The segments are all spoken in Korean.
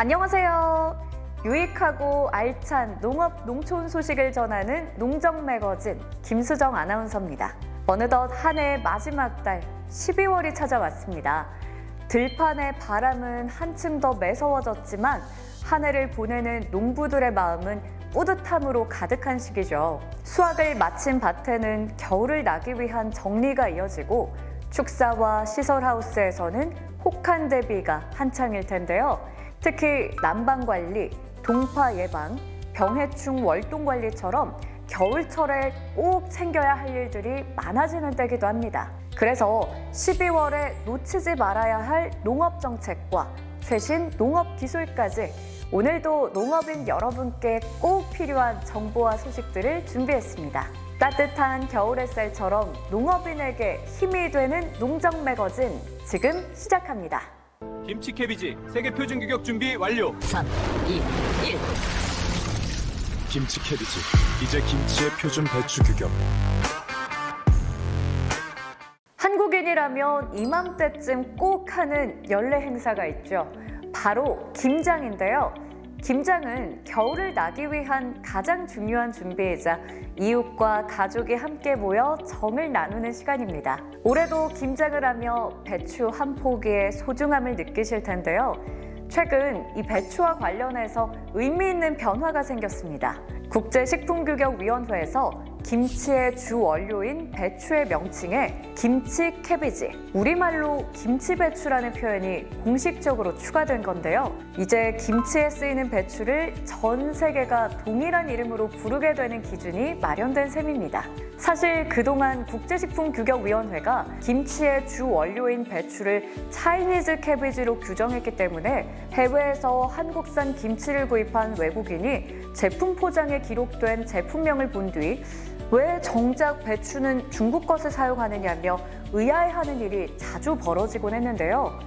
안녕하세요. 유익하고 알찬 농업, 농촌 소식을 전하는 농정 매거진 김수정 아나운서입니다. 어느덧 한 해의 마지막 달 12월이 찾아왔습니다. 들판의 바람은 한층 더 매서워졌지만 한 해를 보내는 농부들의 마음은 뿌듯함으로 가득한 시기죠. 수확을 마친 밭에는 겨울을 나기 위한 정리가 이어지고 축사와 시설하우스에서는 혹한 대비가 한창일 텐데요. 특히 난방관리, 동파 예방, 병해충 월동관리처럼 겨울철에 꼭 챙겨야 할 일들이 많아지는 때기도 합니다. 그래서 12월에 놓치지 말아야 할 농업정책과 최신 농업기술까지 오늘도 농업인 여러분께 꼭 필요한 정보와 소식들을 준비했습니다. 따뜻한 겨울 햇살처럼 농업인에게 힘이 되는 농정 매거진 지금 시작합니다. 김치 캐비지 세계 표준 규격 준비 완료. 3, 2, 1. 김치 캐비지 이제 김치의 표준 배추 규격. 한국인이라면 이맘때쯤 꼭 하는 연례 행사가 있죠. 바로 김장인데요. 김장은 겨울을 나기 위한 가장 중요한 준비이자 이웃과 가족이 함께 모여 정을 나누는 시간입니다. 올해도 김장을 하며 배추 한 포기의 소중함을 느끼실 텐데요. 최근 이 배추와 관련해서 의미 있는 변화가 생겼습니다. 국제식품규격위원회에서 김치의 주 원료인 배추의 명칭에 김치 캐비지, 우리말로 김치배추라는 표현이 공식적으로 추가된 건데요. 이제 김치에 쓰이는 배추를 전 세계가 동일한 이름으로 부르게 되는 기준이 마련된 셈입니다. 사실 그동안 국제식품규격위원회가 김치의 주 원료인 배추를 차이니즈 캐비지로 규정했기 때문에 해외에서 한국산 김치를 구입한 외국인이 제품 포장에 기록된 제품명을 본 뒤 왜 정작 배추는 중국 것을 사용하느냐며 의아해하는 일이 자주 벌어지곤 했는데요.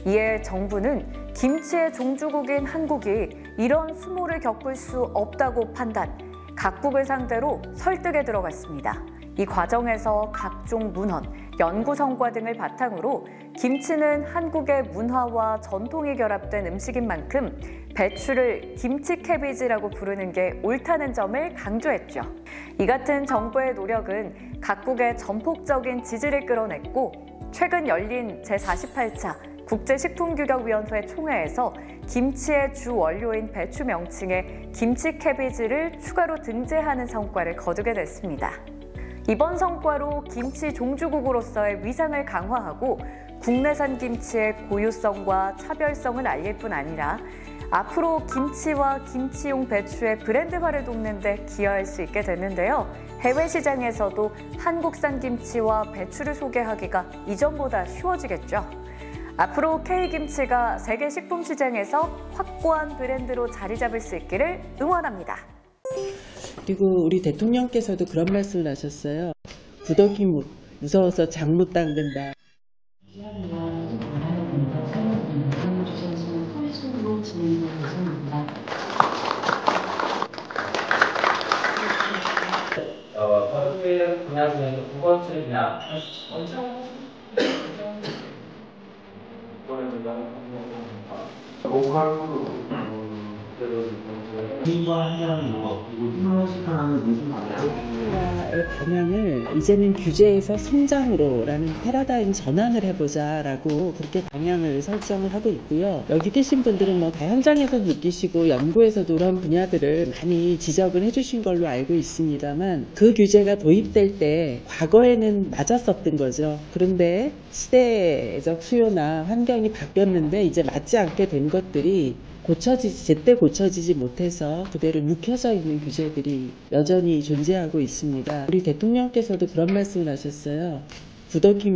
이에 정부는 김치의 종주국인 한국이 이런 수모를 겪을 수 없다고 판단, 각국을 상대로 설득에 들어갔습니다. 이 과정에서 각종 문헌, 연구 성과 등을 바탕으로 김치는 한국의 문화와 전통이 결합된 음식인 만큼 배추를 김치 캐비지라고 부르는 게 옳다는 점을 강조했죠. 이 같은 정부의 노력은 각국의 전폭적인 지지를 끌어냈고 최근 열린 제48차 국제식품규격위원회 총회에서 김치의 주 원료인 배추 명칭에 김치 캐비지를 추가로 등재하는 성과를 거두게 됐습니다. 이번 성과로 김치 종주국으로서의 위상을 강화하고 국내산 김치의 고유성과 차별성을 알릴 뿐 아니라 앞으로 김치와 김치용 배추의 브랜드화를 돕는 데 기여할 수 있게 됐는데요. 해외 시장에서도 한국산 김치와 배추를 소개하기가 이전보다 쉬워지겠죠. 앞으로 K김치가 세계 식품 시장에서 확고한 브랜드로 자리 잡을 수 있기를 응원합니다. 그리고 우리 대통령께서도 그런 말씀을 하셨어요. 구더기 무서워서 장 못 닦는다. 화두의 분야 중에서 두 번째 분야 의 방향을 이제는 규제에서 성장으로라는 패러다임 전환을 해보자라고 그렇게 방향을 설정을 하고 있고요. 여기 계신 분들은 뭐 다 현장에서 느끼시고 연구에서도 그런 분야들을 많이 지적을 해주신 걸로 알고 있습니다만 그 규제가 도입될 때 과거에는 맞았었던 거죠. 그런데 시대적 수요나 환경이 바뀌었는데 이제 맞지 않게 된 것들이 제때 고쳐지지 못해서 그대로 묵혀져 있는 규제들이 여전히 존재하고 있습니다. 우리 대통령께서도 그런 말씀을 하셨어요. 구더기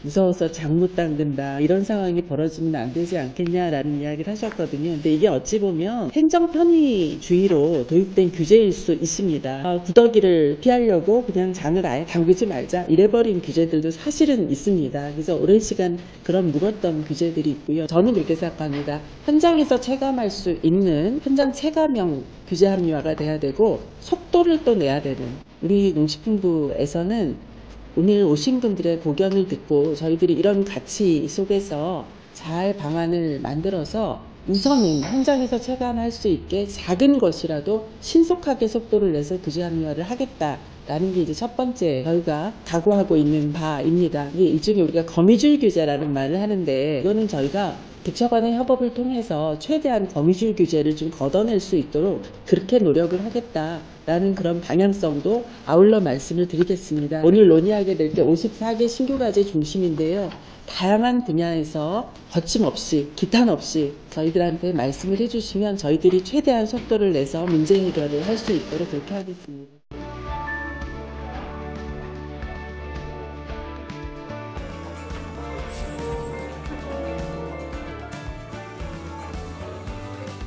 무서워서 장 못 닦는다. 이런 상황이 벌어지면 안 되지 않겠냐라는 이야기를 하셨거든요. 근데 이게 어찌 보면 행정 편의주의로 도입된 규제일 수 있습니다. 구더기를 피하려고 그냥 장을 아예 담그지 말자 이래버린 규제들도 사실은 있습니다. 그래서 오랜 시간 그런 묵었던 규제들이 있고요. 저는 그렇게 생각합니다. 현장에서 체감할 수 있는 현장 체감형 규제 합리화가 돼야 되고 속도를 또 내야 되는 우리 농식품부에서는 오늘 오신 분들의 고견을 듣고 저희들이 이런 가치 속에서 잘 방안을 만들어서 우선은 현장에서 체감할 수 있게 작은 것이라도 신속하게 속도를 내서 규제 합리화를 하겠다라는 게 이제 첫 번째 저희가 각오하고 있는 바입니다. 이 중에 우리가 거미줄 규제라는 말을 하는데 이거는 저희가 부처 간의 협업을 통해서 최대한 거미줄 규제를 좀 걷어낼 수 있도록 그렇게 노력을 하겠다라는 그런 방향성도 아울러 말씀을 드리겠습니다. 오늘 논의하게 될 게 54개 신규과제 중심인데요. 다양한 분야에서 거침없이 기탄 없이 저희들한테 말씀을 해주시면 저희들이 최대한 속도를 내서 문제 해결을 할 수 있도록 그렇게 하겠습니다.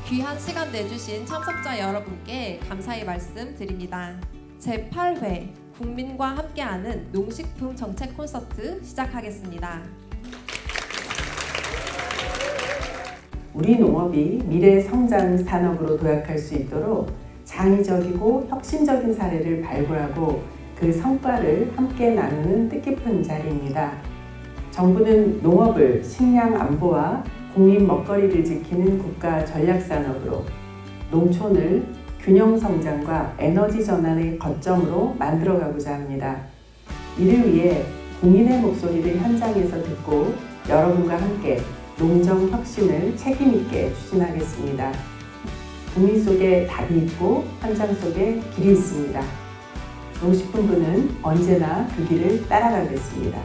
귀한 시간 내주신 참석자 여러분께 감사의 말씀 드립니다. 제8회 국민과 함께하는 농식품 정책 콘서트 시작하겠습니다. 우리 농업이 미래 성장 산업으로 도약할 수 있도록 창의적이고 혁신적인 사례를 발굴하고 그 성과를 함께 나누는 뜻깊은 자리입니다. 정부는 농업을 식량 안보와 국민 먹거리를 지키는 국가 전략산업으로 농촌을 균형 성장과 에너지 전환의 거점으로 만들어가고자 합니다. 이를 위해 국민의 목소리를 현장에서 듣고 여러분과 함께 농정 혁신을 책임있게 추진하겠습니다. 국민 속에 답이 있고 현장 속에 길이 있습니다. 농식품부는 언제나 그 길을 따라가겠습니다.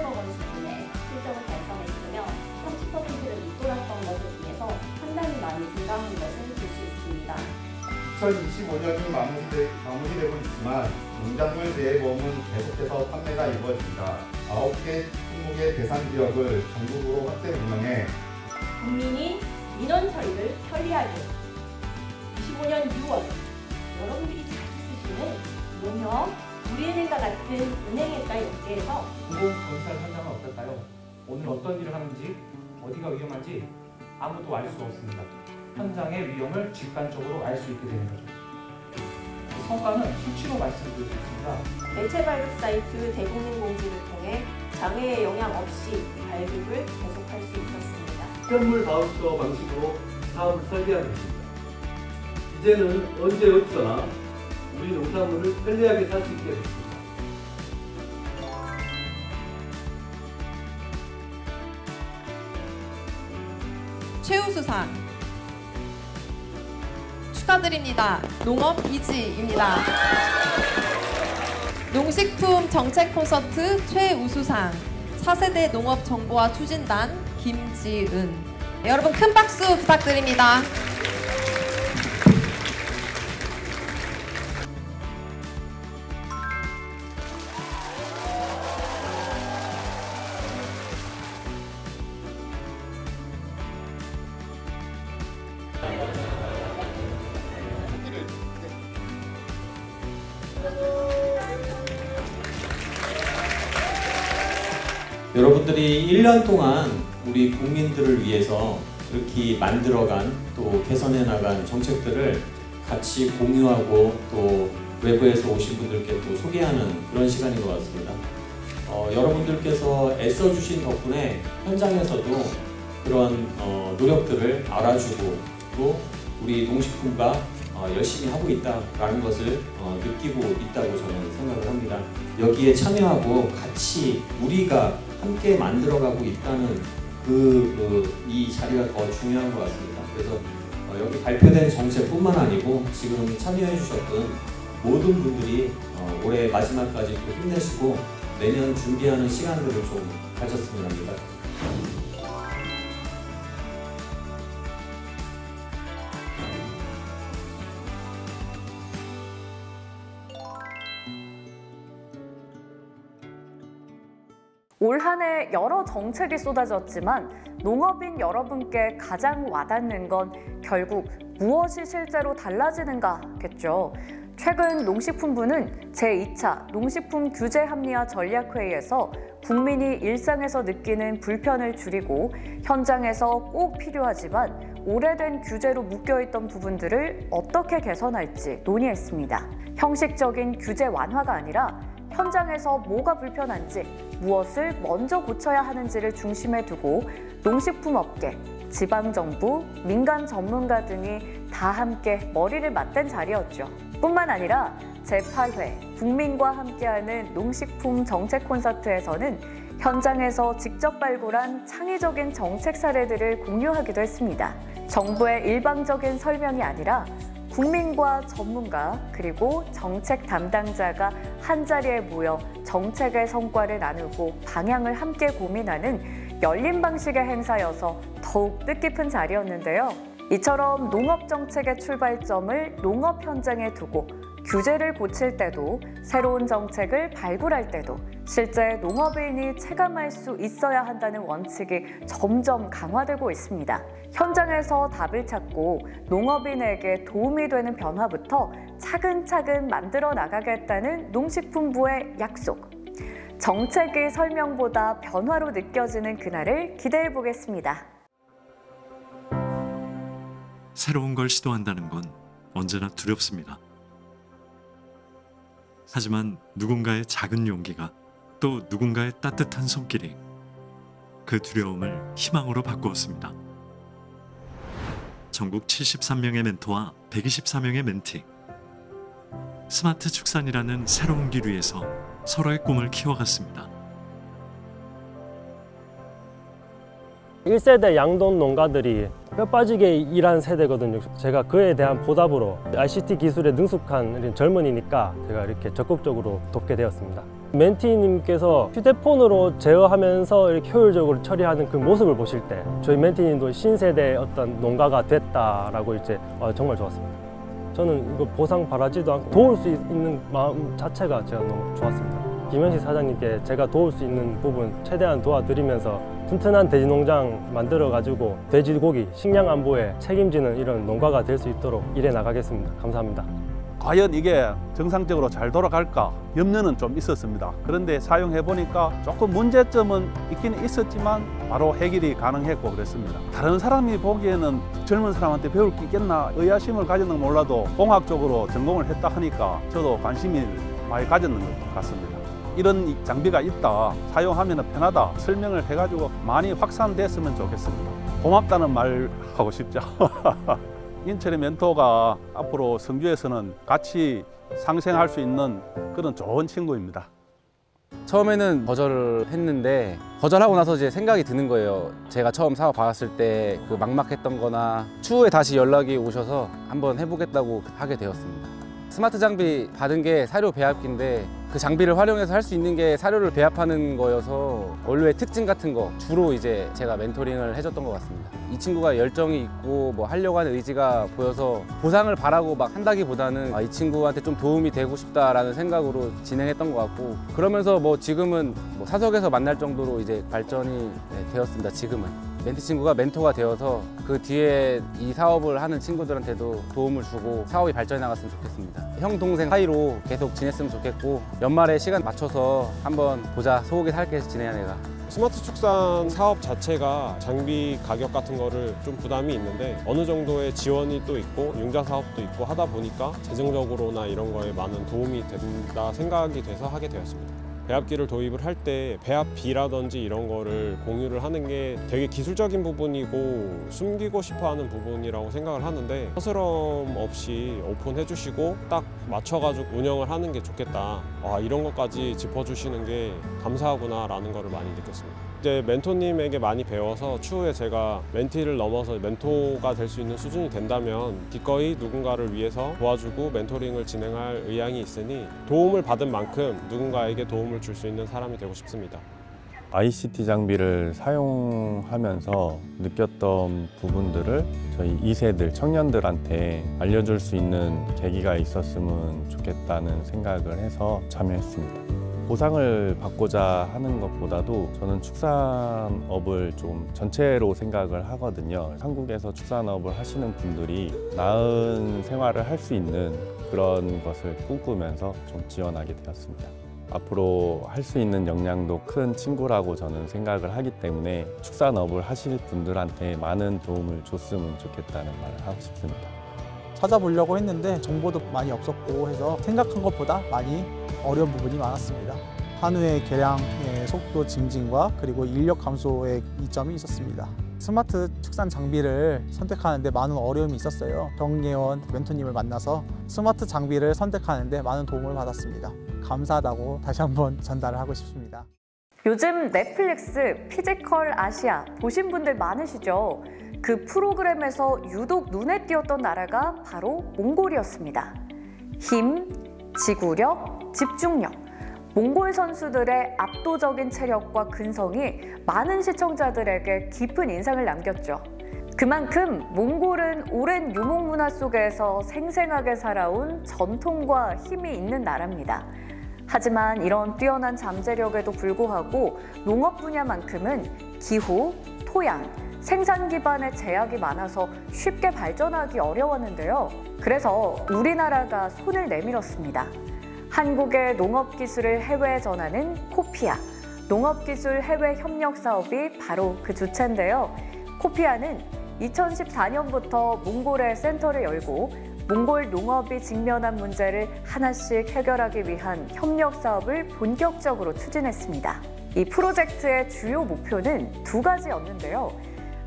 실적을 달성했으며 30%를 밑돌았던 것에 비해서 상당히 많이 증가한 것을 볼 수 있습니다. 2025년이 마무리되고 있지만 농작물 재해보험은 계속해서 판매가 이루어진다. 9개 품목의 대상 지역을 전국으로 확대 운영해 국민이 민원 처리를 편리하게 25년 6월 여러분들이 자주 쓰시는 농협, 우리은행과 같은 은행과 연계해서 공공건설 현장은 어떨까요? 오늘 어떤 일을 하는지 어디가 위험한지 아무도 알 수가 없습니다. 현장의 위험을 직관적으로 알 수 있게 되는 거죠. 성과는 수치로 말씀드릴 수 있습니다. 매체 발급 사이트 대국민 공지를 통해 장애에 영향 없이 발급을 계속할 수 있었습니다. 현물 바우처 방식으로 사업을 설계하게 됐습니다. 이제는 언제 어디서나 우리 농산물을 편리하게 살 수 있게 됐습니다. 최우수상 축하드립니다. 농업 이지입니다. 농식품 정책 콘서트 최우수상 4세대 농업 정보화 추진단 김지은. 네, 여러분 큰 박수 부탁드립니다. 여러분들이 1년 동안 우리 국민들을 위해서 이렇게 만들어간 또 개선해 나간 정책들을 같이 공유하고 또 외부에서 오신 분들께 또 소개하는 그런 시간인 것 같습니다. 여러분들께서 애써주신 덕분에 현장에서도 그런 노력들을 알아주고 또 우리 농식품과 열심히 하고 있다라는 것을 느끼고 있다고 저는 생각을 합니다. 여기에 참여하고 같이 우리가 함께 만들어가고 있다는 이 자리가 더 중요한 것 같습니다. 그래서 여기 발표된 정책뿐만 아니고 지금 참여해 주셨던 모든 분들이 올해 마지막까지 또 힘내시고 내년 준비하는 시간들을 좀 가졌으면 합니다. 올 한 해 여러 정책이 쏟아졌지만 농업인 여러분께 가장 와닿는 건 결국 무엇이 실제로 달라지는가겠죠. 최근 농식품부는 제2차 농식품 규제 합리화 전략회의에서 국민이 일상에서 느끼는 불편을 줄이고 현장에서 꼭 필요하지만 오래된 규제로 묶여있던 부분들을 어떻게 개선할지 논의했습니다. 형식적인 규제 완화가 아니라 현장에서 뭐가 불편한지, 무엇을 먼저 고쳐야 하는지를 중심에 두고 농식품업계, 지방정부, 민간 전문가 등이 다 함께 머리를 맞댄 자리였죠. 뿐만 아니라 제8회 국민과 함께하는 농식품 정책 콘서트에서는 현장에서 직접 발굴한 창의적인 정책 사례들을 공유하기도 했습니다. 정부의 일방적인 설명이 아니라 국민과 전문가 그리고 정책 담당자가 한자리에 모여 정책의 성과를 나누고 방향을 함께 고민하는 열린 방식의 행사여서 더욱 뜻깊은 자리였는데요. 이처럼 농업 정책의 출발점을 농업 현장에 두고 규제를 고칠 때도 새로운 정책을 발굴할 때도 실제 농업인이 체감할 수 있어야 한다는 원칙이 점점 강화되고 있습니다. 현장에서 답을 찾고 농업인에게 도움이 되는 변화부터 차근차근 만들어 나가겠다는 농식품부의 약속. 정책의 설명보다 변화로 느껴지는 그날을 기대해 보겠습니다. 새로운 걸 시도한다는 건 언제나 두렵습니다. 하지만 누군가의 작은 용기가 또 누군가의 따뜻한 손길이 그 두려움을 희망으로 바꾸었습니다. 전국 73명의 멘토와 124명의 멘티. 스마트 축산이라는 새로운 길 위에서 서로의 꿈을 키워갔습니다. 1세대 양돈 농가들이 뼈 빠지게 일한 세대거든요. 제가 그에 대한 보답으로 ICT 기술에 능숙한 젊은이니까 제가 이렇게 적극적으로 돕게 되었습니다. 멘티님께서 휴대폰으로 제어하면서 이렇게 효율적으로 처리하는 그 모습을 보실 때 저희 멘티님도 신세대의 어떤 농가가 됐다라고 이제 정말 좋았습니다. 저는 이거 보상 바라지도 않고 도울 수 있는 마음 자체가 제가 너무 좋았습니다. 김현식 사장님께 제가 도울 수 있는 부분 최대한 도와드리면서 튼튼한 돼지 농장 만들어가지고 돼지고기, 식량 안보에 책임지는 이런 농가가 될 수 있도록 일해 나가겠습니다. 감사합니다. 과연 이게 정상적으로 잘 돌아갈까 염려는 좀 있었습니다. 그런데 사용해 보니까 조금 문제점은 있기는 있었지만 바로 해결이 가능했고 그랬습니다. 다른 사람이 보기에는 젊은 사람한테 배울 게 있겠나 의아심을 가졌는 몰라도 공학적으로 전공을 했다 하니까 저도 관심이 많이 가졌는 것 같습니다. 이런 장비가 있다, 사용하면 편하다 설명을 해가지고 많이 확산됐으면 좋겠습니다. 고맙다는 말 하고 싶죠. 인철의 멘토가 앞으로 성주에서는 같이 상생할 수 있는 그런 좋은 친구입니다. 처음에는 거절을 했는데 거절하고 나서 이제 생각이 드는 거예요. 제가 처음 사업 받았을 때 그 막막했던 거나 추후에 다시 연락이 오셔서 한번 해보겠다고 하게 되었습니다. 스마트 장비 받은 게 사료 배합기인데 그 장비를 활용해서 할 수 있는 게 사료를 배합하는 거여서 원료의 특징 같은 거 주로 이제 제가 멘토링을 해줬던 것 같습니다. 이 친구가 열정이 있고 뭐 하려고 하는 의지가 보여서 보상을 바라고 막 한다기보다는 이 친구한테 좀 도움이 되고 싶다라는 생각으로 진행했던 것 같고 그러면서 뭐 지금은 뭐 사석에서 만날 정도로 이제 발전이 되었습니다. 지금은. 멘티 친구가 멘토가 되어서 그 뒤에 이 사업을 하는 친구들한테도 도움을 주고 사업이 발전해 나갔으면 좋겠습니다. 형 동생 사이로 계속 지냈으면 좋겠고 연말에 시간 맞춰서 한번 보자 소고기 살게 지내야 내가. 스마트 축산 사업 자체가 장비 가격 같은 거를 좀 부담이 있는데 어느 정도의 지원이 또 있고 융자 사업도 있고 하다 보니까 재정적으로나 이런 거에 많은 도움이 된다 생각이 돼서 하게 되었습니다. 배합기를 도입을 할 때 배합비라든지 이런 거를 공유를 하는 게 되게 기술적인 부분이고 숨기고 싶어 하는 부분이라고 생각을 하는데 서스럼 없이 오픈해 주시고 딱 맞춰가지고 운영을 하는 게 좋겠다. 이런 것까지 짚어주시는 게 감사하구나 라는 거를 많이 느꼈습니다. 이제 멘토님에게 많이 배워서 추후에 제가 멘티를 넘어서 멘토가 될 수 있는 수준이 된다면 기꺼이 누군가를 위해서 도와주고 멘토링을 진행할 의향이 있으니 도움을 받은 만큼 누군가에게 도움을 줄 수 있는 사람이 되고 싶습니다. ICT 장비를 사용하면서 느꼈던 부분들을 저희 2세들 청년들한테 알려줄 수 있는 계기가 있었으면 좋겠다는 생각을 해서 참여했습니다. 보상을 받고자 하는 것보다도 저는 축산업을 좀 전체로 생각을 하거든요. 한국에서 축산업을 하시는 분들이 나은 생활을 할 수 있는 그런 것을 꿈꾸면서 좀 지원하게 되었습니다. 앞으로 할 수 있는 역량도 큰 친구라고 저는 생각을 하기 때문에 축산업을 하실 분들한테 많은 도움을 줬으면 좋겠다는 말을 하고 싶습니다. 찾아보려고 했는데 정보도 많이 없었고 해서 생각한 것보다 많이 어려운 부분이 많았습니다. 한우의 개량의 속도 증진과 그리고 인력 감소의 이점이 있었습니다. 스마트 축산 장비를 선택하는데 많은 어려움이 있었어요. 정예원 멘토님을 만나서 스마트 장비를 선택하는데 많은 도움을 받았습니다. 감사하다고 다시 한번 전달을 하고 싶습니다. 요즘 넷플릭스 피지컬 아시아 보신 분들 많으시죠? 그 프로그램에서 유독 눈에 띄었던 나라가 바로 몽골이었습니다. 힘, 지구력, 집중력. 몽골 선수들의 압도적인 체력과 근성이 많은 시청자들에게 깊은 인상을 남겼죠. 그만큼 몽골은 오랜 유목 문화 속에서 생생하게 살아온 전통과 힘이 있는 나라입니다. 하지만 이런 뛰어난 잠재력에도 불구하고 농업 분야만큼은 기후, 토양, 생산 기반의 제약이 많아서 쉽게 발전하기 어려웠는데요. 그래서 우리나라가 손을 내밀었습니다. 한국의 농업 기술을 해외에 전하는 코피아, 농업기술 해외 협력 사업이 바로 그 주체인데요. 코피아는 2014년부터 몽골에 센터를 열고 몽골 농업이 직면한 문제를 하나씩 해결하기 위한 협력 사업을 본격적으로 추진했습니다. 이 프로젝트의 주요 목표는 두 가지였는데요.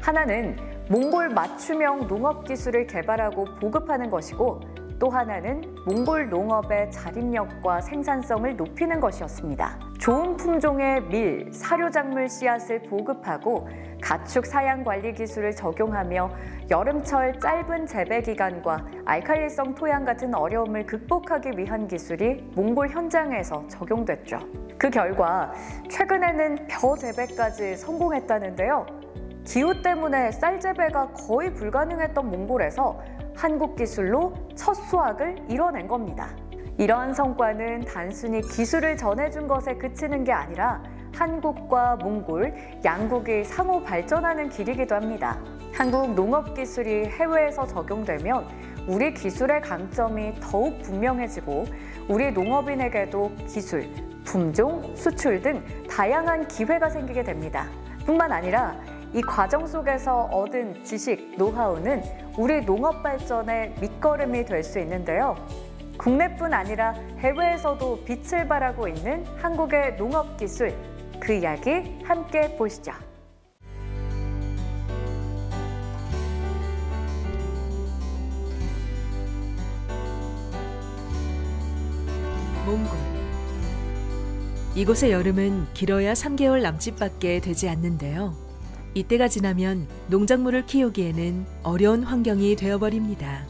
하나는 몽골 맞춤형 농업 기술을 개발하고 보급하는 것이고, 또 하나는 몽골 농업의 자립력과 생산성을 높이는 것이었습니다. 좋은 품종의 밀, 사료작물 씨앗을 보급하고 가축 사양 관리 기술을 적용하며 여름철 짧은 재배 기간과 알칼리성 토양 같은 어려움을 극복하기 위한 기술이 몽골 현장에서 적용됐죠. 그 결과 최근에는 벼 재배까지 성공했다는데요. 기후 때문에 쌀 재배가 거의 불가능했던 몽골에서 한국 기술로 첫 수확을 이뤄낸 겁니다. 이러한 성과는 단순히 기술을 전해준 것에 그치는 게 아니라 한국과 몽골, 양국이 상호 발전하는 길이기도 합니다. 한국 농업 기술이 해외에서 적용되면 우리 기술의 강점이 더욱 분명해지고 우리 농업인에게도 기술, 품종, 수출 등 다양한 기회가 생기게 됩니다. 뿐만 아니라 이 과정 속에서 얻은 지식, 노하우는 우리 농업 발전의 밑거름이 될 수 있는데요. 국내뿐 아니라 해외에서도 빛을 발하고 있는 한국의 농업 기술, 그 이야기 함께 보시죠. 몽골. 이곳의 여름은 길어야 3개월 남짓밖에 되지 않는데요. 이때가 지나면 농작물을 키우기에는 어려운 환경이 되어버립니다.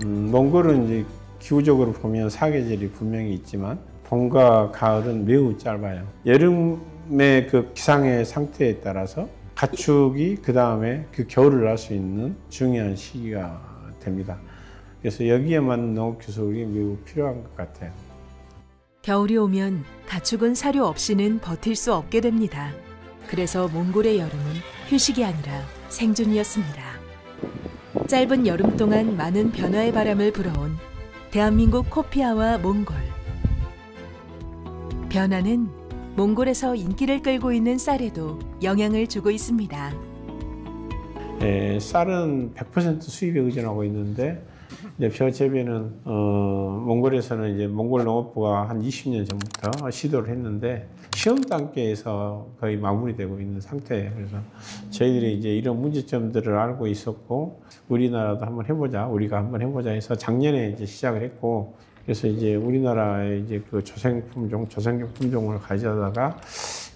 몽골은 이제 기후적으로 보면 사계절이 분명히 있지만 봄과 가을은 매우 짧아요. 여름의 그 기상의 상태에 따라서 가축이 그 다음에 그 겨울을 알 수 있는 중요한 시기가 됩니다. 그래서 여기에 맞는 농업 기술이 매우 필요한 것 같아요. 겨울이 오면 가축은 사료 없이는 버틸 수 없게 됩니다. 그래서 몽골의 여름은 휴식이 아니라 생존이었습니다. 짧은 여름 동안 많은 변화의 바람을 불어온 대한민국 코피아와 몽골. 변화는 몽골에서 인기를 끌고 있는 쌀에도 영향을 주고 있습니다. 쌀은 100% 수입에 의존하고 있는데 이제 벼 재배는 몽골에서는 이제 몽골 농업부가 한 20년 전부터 시도를 했는데 시험 단계에서 거의 마무리되고 있는 상태예요. 그래서 저희들이 이제 이런 문제점들을 알고 있었고 우리나라도 한번 해보자, 우리가 한번 해보자 해서 작년에 이제 시작을 했고, 그래서 이제 우리나라의 이제 그 조생 품종, 조생용 품종을 가져다가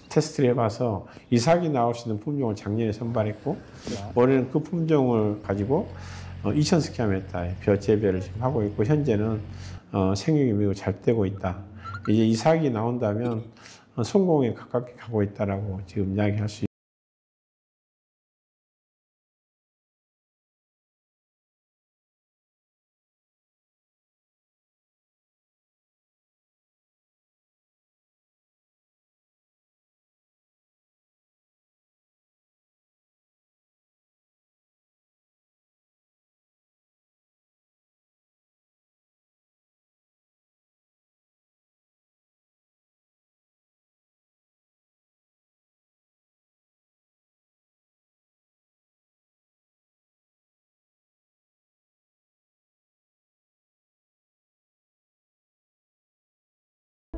테스트를 해봐서 이삭이 나올 수 있는 품종을 작년에 선발했고 올해는 그 품종을 가지고 2000스키아메타의 벼 재배를 지금 하고 있고 현재는 생육이 매우 잘 되고 있다. 이제 이삭이 나온다면 성공에 가깝게 가고 있다라고 지금 이야기할 수 있습니다.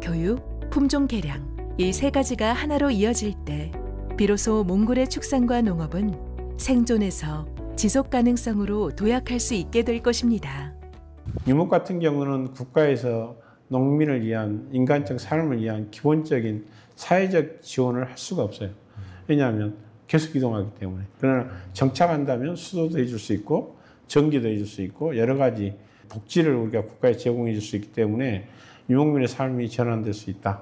교육, 품종 개량 이 세 가지가 하나로 이어질 때 비로소 몽골의 축산과 농업은 생존에서 지속 가능성으로 도약할 수 있게 될 것입니다. 유목 같은 경우는 국가에서 농민을 위한 인간적 삶을 위한 기본적인 사회적 지원을 할 수가 없어요. 왜냐하면 계속 이동하기 때문에. 그러나 정착한다면 수도도 해줄 수 있고 전기도 해줄 수 있고 여러 가지 복지를 우리가 국가에 제공해 줄 수 있기 때문에 유목민의 삶이 전환될 수 있다.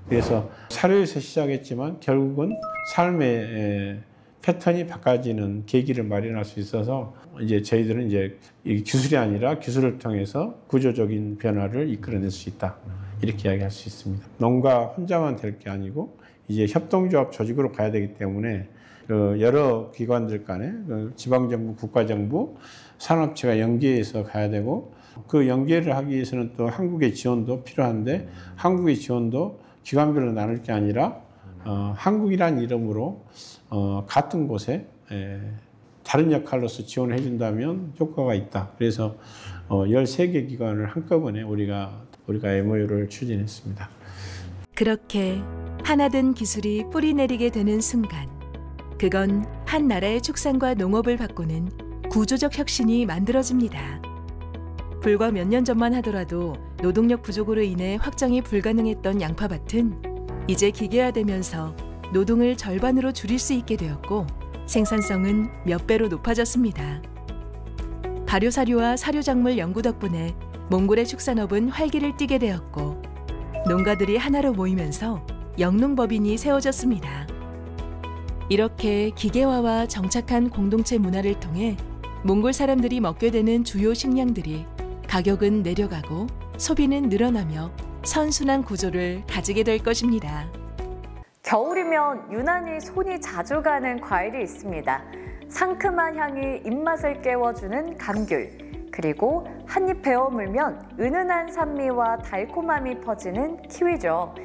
그래서 사료에서 시작했지만 결국은 삶의 패턴이 바꿔지는 계기를 마련할 수 있어서 이제 저희들은 이제 기술이 아니라 기술을 통해서 구조적인 변화를 이끌어낼 수 있다. 이렇게 이야기할 수 있습니다. 농가 혼자만 될 게 아니고 이제 협동조합 조직으로 가야 되기 때문에 여러 기관들 간에 지방정부, 국가정부, 산업체가 연계해서 가야 되고 그 연계를 하기 위해서는 또 한국의 지원도 필요한데 한국의 지원도 기관별로 나눌 게 아니라 한국이란 이름으로 같은 곳에 다른 역할로서 지원을 해준다면 효과가 있다. 그래서 13개 기관을 한꺼번에 우리가 MOU를 추진했습니다. 그렇게 하나된 기술이 뿌리내리게 되는 순간 그건 한 나라의 축산과 농업을 바꾸는 구조적 혁신이 만들어집니다. 불과 몇 년 전만 하더라도 노동력 부족으로 인해 확장이 불가능했던 양파밭은 이제 기계화되면서 노동을 절반으로 줄일 수 있게 되었고 생산성은 몇 배로 높아졌습니다. 발효사료와 사료작물 연구 덕분에 몽골의 축산업은 활기를 띠게 되었고 농가들이 하나로 모이면서 영농법인이 세워졌습니다. 이렇게 기계화와 정착한 공동체 문화를 통해 몽골 사람들이 먹게 되는 주요 식량들이 가격은 내려가고 소비는 늘어나며 선순환 구조를 가지게 될 것입니다. 겨울이면 유난히 손이 자주 가는 과일이 있습니다. 상큼한 향이 입맛을 깨워주는 감귤, 그리고 한입 베어 물면 은은한 산미와 달콤함이 퍼지는 키위죠.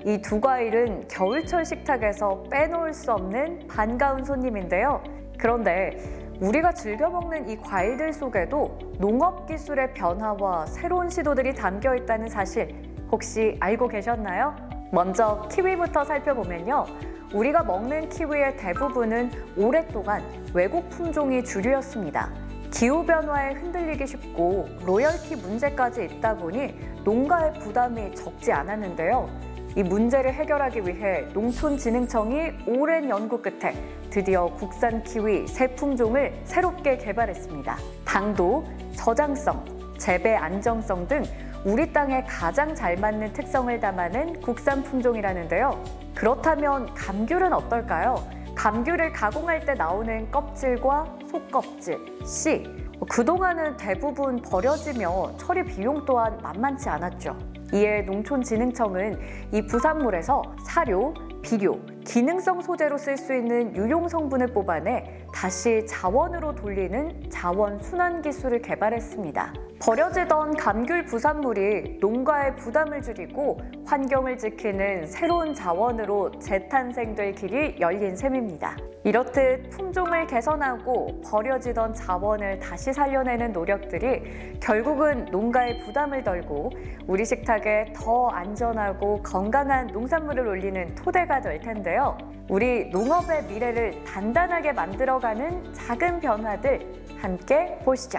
이 두 과일은 겨울철 식탁에서 빼놓을 수 없는 반가운 손님인데요. 그런데 우리가 즐겨 먹는 이 과일들 속에도 농업 기술의 변화와 새로운 시도들이 담겨 있다는 사실 혹시 알고 계셨나요? 먼저 키위부터 살펴보면요. 우리가 먹는 키위의 대부분은 오랫동안 외국 품종이 주류였습니다. 기후변화에 흔들리기 쉽고 로열티 문제까지 있다 보니 농가의 부담이 적지 않았는데요. 이 문제를 해결하기 위해 농촌진흥청이 오랜 연구 끝에 드디어 국산 키위 새 품종을 새롭게 개발했습니다. 당도, 저장성, 재배 안정성 등 우리 땅에 가장 잘 맞는 특성을 담아낸 국산 품종이라는데요. 그렇다면 감귤은 어떨까요? 감귤을 가공할 때 나오는 껍질과 속껍질, 씨. 그동안은 대부분 버려지며 처리 비용 또한 만만치 않았죠. 이에 농촌진흥청은 이 부산물에서 사료, 비료, 기능성 소재로 쓸 수 있는 유용 성분을 뽑아내 다시 자원으로 돌리는 자원 순환 기술을 개발했습니다. 버려지던 감귤 부산물이 농가의 부담을 줄이고 환경을 지키는 새로운 자원으로 재탄생될 길이 열린 셈입니다. 이렇듯 품종을 개선하고 버려지던 자원을 다시 살려내는 노력들이 결국은 농가의 부담을 덜고 우리 식탁에 더 안전하고 건강한 농산물을 올리는 토대가 될 텐데요. 우리 농업의 미래를 단단하게 만들어가는 작은 변화들 함께 보시죠.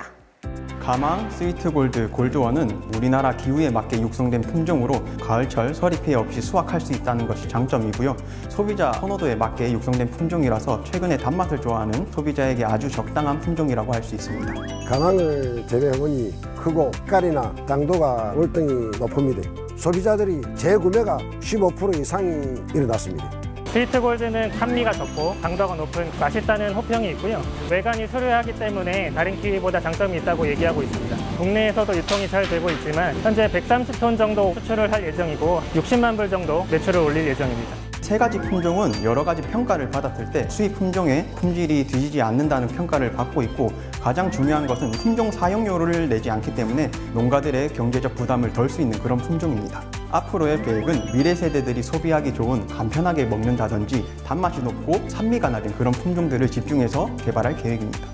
가망 스위트골드 골드원은 우리나라 기후에 맞게 육성된 품종으로 가을철 서리 피해 없이 수확할 수 있다는 것이 장점이고요. 소비자 선호도에 맞게 육성된 품종이라서 최근에 단맛을 좋아하는 소비자에게 아주 적당한 품종이라고 할 수 있습니다. 가망을 재배해보니 크고 색깔이나 당도가 월등히 높습니다. 소비자들이 재구매가 15% 이상이 일어났습니다. 스위트골드는 산미가 적고 당도가 높은 맛있다는 호평이 있고요. 외관이 수려하기 때문에 다른 키위보다 장점이 있다고 얘기하고 있습니다. 국내에서도 유통이 잘 되고 있지만 현재 130톤 정도 수출을 할 예정이고 60만 불 정도 매출을 올릴 예정입니다. 세 가지 품종은 여러 가지 평가를 받았을 때 수입 품종의 품질이 뒤지지 않는다는 평가를 받고 있고 가장 중요한 것은 품종 사용료를 내지 않기 때문에 농가들의 경제적 부담을 덜 수 있는 그런 품종입니다. 앞으로의 계획은 미래 세대들이 소비하기 좋은 간편하게 먹는다든지 단맛이 높고 산미가 낮은 그런 품종들을 집중해서 개발할 계획입니다.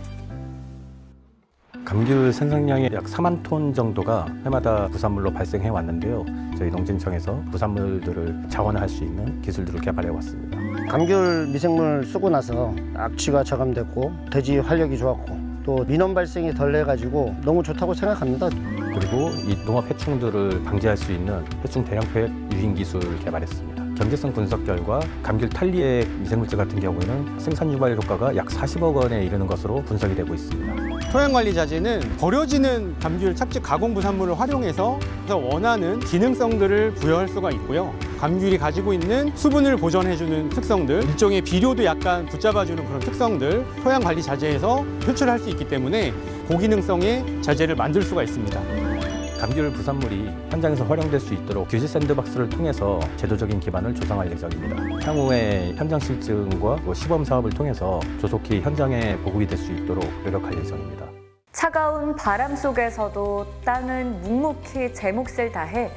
감귤 생산량이 약 4만 톤 정도가 해마다 부산물로 발생해 왔는데요. 저희 농진청에서 부산물들을 자원화할 수 있는 기술들을 개발해 왔습니다. 감귤 미생물 쓰고 나서 악취가 저감됐고 돼지 활력이 좋았고 또 민원 발생이 덜 해가지고 너무 좋다고 생각합니다. 그리고 이 농업 해충들을 방지할 수 있는 해충 대량 포획 유인 기술을 개발했습니다. 경제성 분석 결과 감귤 탈리의 미생물질 같은 경우에는 생산 유발 효과가 약 40억 원에 이르는 것으로 분석이 되고 있습니다. 토양관리 자재는 버려지는 감귤 착즙 가공 부산물을 활용해서 원하는 기능성들을 부여할 수가 있고요. 감귤이 가지고 있는 수분을 보존해주는 특성들, 일종의 비료도 약간 붙잡아주는 그런 특성들, 토양관리 자재에서 표출할 수 있기 때문에 고기능성의 자재를 만들 수가 있습니다. 감귤 부산물이 현장에서 활용될 수 있도록 규제 샌드박스를 통해서 제도적인 기반을 조성할 예정입니다. 향후에 현장 실증과 시범 사업을 통해서 조속히 현장에 보급이 될 수 있도록 노력할 예정입니다. 차가운 바람 속에서도 땅은 묵묵히 제 몫을 다해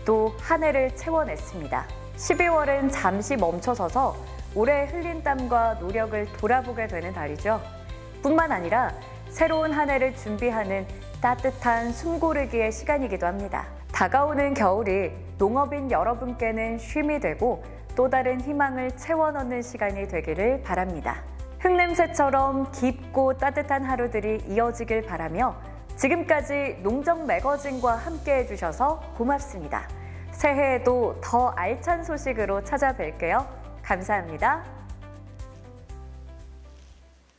또 한 해를 채워냈습니다. 12월은 잠시 멈춰서서 올해 흘린 땀과 노력을 돌아보게 되는 달이죠. 뿐만 아니라 새로운 한 해를 준비하는 따뜻한 숨고르기의 시간이기도 합니다. 다가오는 겨울이 농업인 여러분께는 쉼이 되고 또 다른 희망을 채워넣는 시간이 되기를 바랍니다. 흙냄새처럼 깊고 따뜻한 하루들이 이어지길 바라며 지금까지 농정 매거진과 함께 해주셔서 고맙습니다. 새해에도 더 알찬 소식으로 찾아뵐게요. 감사합니다.